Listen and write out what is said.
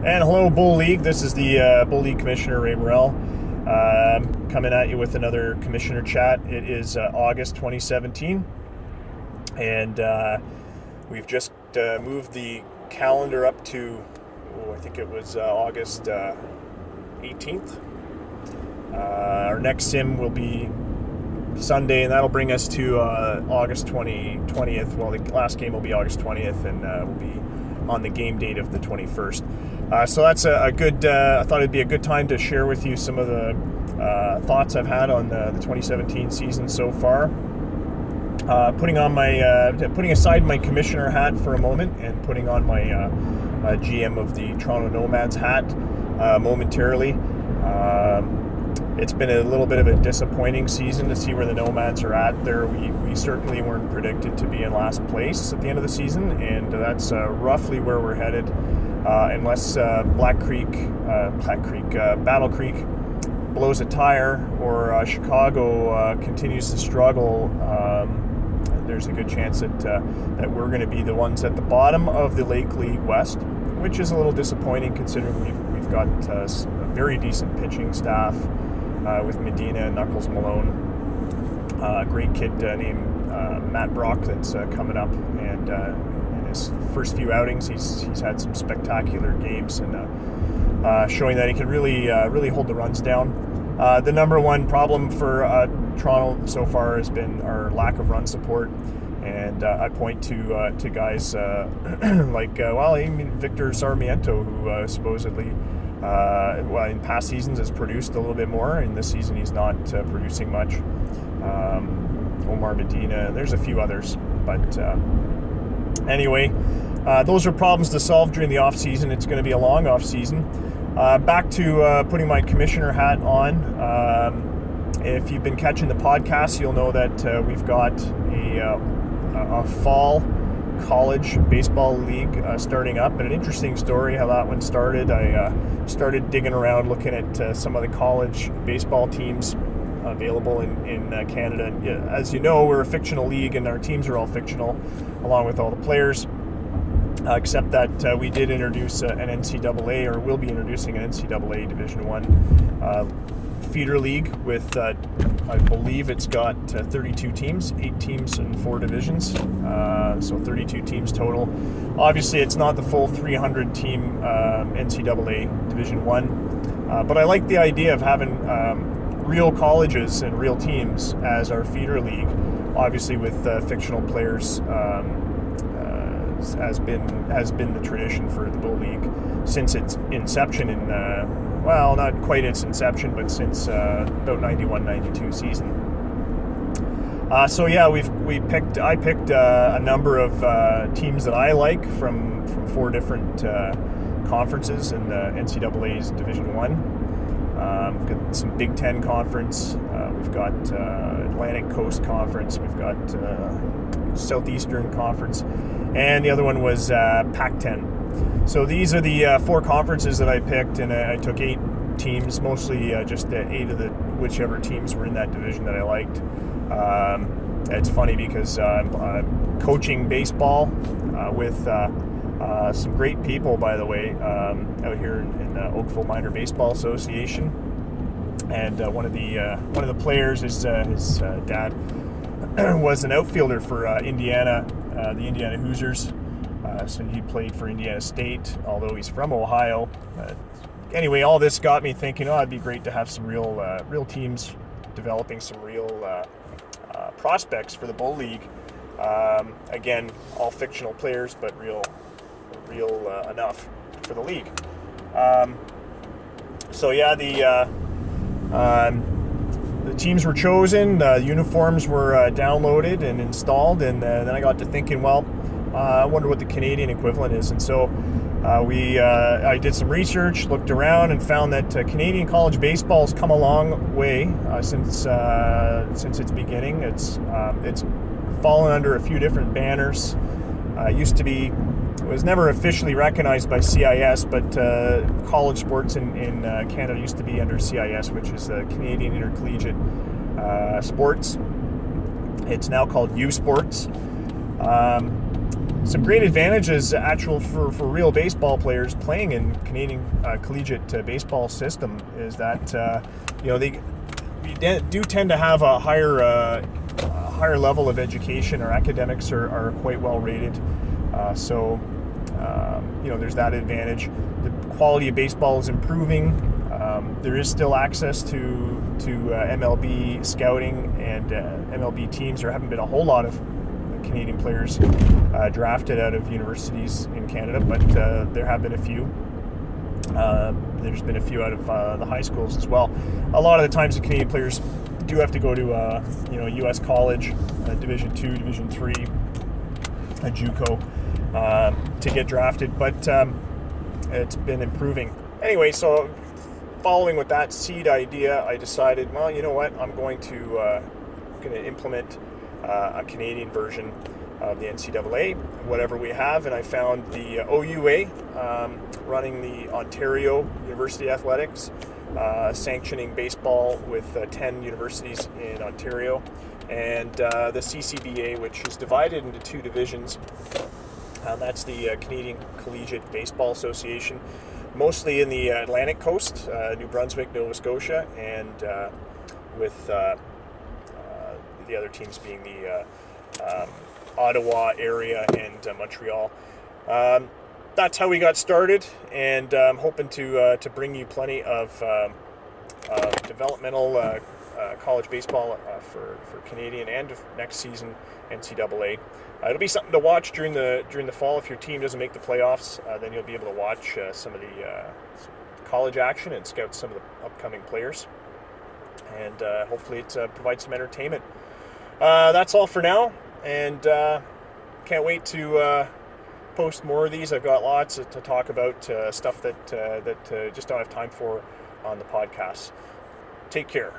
And hello, Bull League. This is the Bull League Commissioner, Ray Morrell, coming at you with another Commissioner Chat. It is August 2017, and we've just moved the calendar up to, I think it was August 18th. Our next sim will be Sunday, and that'll bring us to August 20th. Well, the last game will be August 20th, and we'll be on the game date of the 21st. So that's a good, I thought it'd be a good time to share with you some of the thoughts I've had on the 2017 season so far. Putting aside my commissioner hat for a moment and putting on my GM of the Toronto Nomads hat momentarily. It's been a little bit of a disappointing season to see where the Nomads are at. We certainly weren't predicted to be in last place at the end of the season, and that's roughly where we're headed, unless Battle Creek blows a tire or Chicago continues to struggle. There's a good chance that we're going to be the ones at the bottom of the Lake League West, which is a little disappointing considering we've got a very decent pitching staff. With Medina and Knuckles Malone, a great kid named Matt Brock that's coming up, and in his first few outings, he's had some spectacular games and showing that he can really hold the runs down. The number one problem for Toronto so far has been our lack of run support, and I point to guys like Victor Sarmiento, who supposedly. In past seasons has produced a little bit more. In this season, he's not producing much. Omar Medina, there's a few others. But anyway, those are problems to solve during the off-season. It's going to be a long off-season. Back to putting my commissioner hat on. If you've been catching the podcast, you'll know that we've got a fall college baseball league starting up, and an interesting story how that one started. I started digging around looking at some of the college baseball teams available in Canada. And, as you know, we're a fictional league and our teams are all fictional along with all the players, except that we did introduce an NCAA, or will be introducing an NCAA Division I feeder league with I believe it's got 32 teams, 8 teams in 4 divisions, so 32 teams total. Obviously it's not the full 300 team NCAA Division I, but I like the idea of having real colleges and real teams as our feeder league, obviously with fictional players, has been the tradition for the Bull League since its inception in not quite its inception, but since about 91-92 season. So yeah, I picked a number of teams that I like from 4 different conferences in the NCAA's Division I. We've got some Big Ten Conference, we've got Atlantic Coast Conference, we've got Southeastern Conference, and the other one was Pac-10. So these are the 4 conferences that I picked, and I took 8 teams, mostly just 8 of the whichever teams were in that division that I liked. It's funny because I'm coaching baseball with some great people, by the way, out here in the Oakville Minor Baseball Association, and one of the players, his dad was an outfielder for Indiana, the Indiana Hoosiers. So he played for Indiana State, although he's from Ohio. Anyway, all this got me thinking, it'd be great to have some real teams developing some real prospects for the Bull League. Again, all fictional players, but real enough for the league. So yeah, the teams were chosen, the uniforms were downloaded and installed, and then I got to thinking, I wonder what the Canadian equivalent is. And so I did some research, looked around, and found that Canadian college baseball has come a long way since its beginning. It's fallen under a few different banners. It was never officially recognized by CIS, but college sports in Canada used to be under CIS, which is Canadian Intercollegiate Sports. It's now called U Sports. Some great advantages actual for real baseball players playing in Canadian collegiate baseball system is that we do tend to have a higher level of education. Our academics are quite well rated, so there's that advantage. The quality of baseball is improving. There is still access to MLB scouting and MLB teams. There haven't been a whole lot of Canadian players drafted out of universities in Canada, but there have been a few. There's been a few out of the high schools as well. A lot of the times the Canadian players do have to go to U.S. college, Division II, Division III, a JUCO, to get drafted, but it's been improving. Anyway, so following with that seed idea, I decided, well, you know what, I'm going to implement a Canadian version of the NCAA, whatever we have, and I found the OUA running the Ontario University Athletics, sanctioning baseball with 10 universities in Ontario, and the CCBA, which is divided into two divisions. That's the Canadian Collegiate Baseball Association, mostly in the Atlantic Coast, New Brunswick, Nova Scotia, and with the other teams being the Ottawa area and Montreal. That's how we got started, and I'm hoping to bring you plenty of developmental college baseball for Canadian and next season NCAA. It'll be something to watch during the fall. If your team doesn't make the playoffs, then you'll be able to watch some of the college action and scout some of the upcoming players, and hopefully it provides some entertainment. That's all for now, and can't wait to post more of these. I've got lots to talk about, stuff that just don't have time for on the podcast. Take care.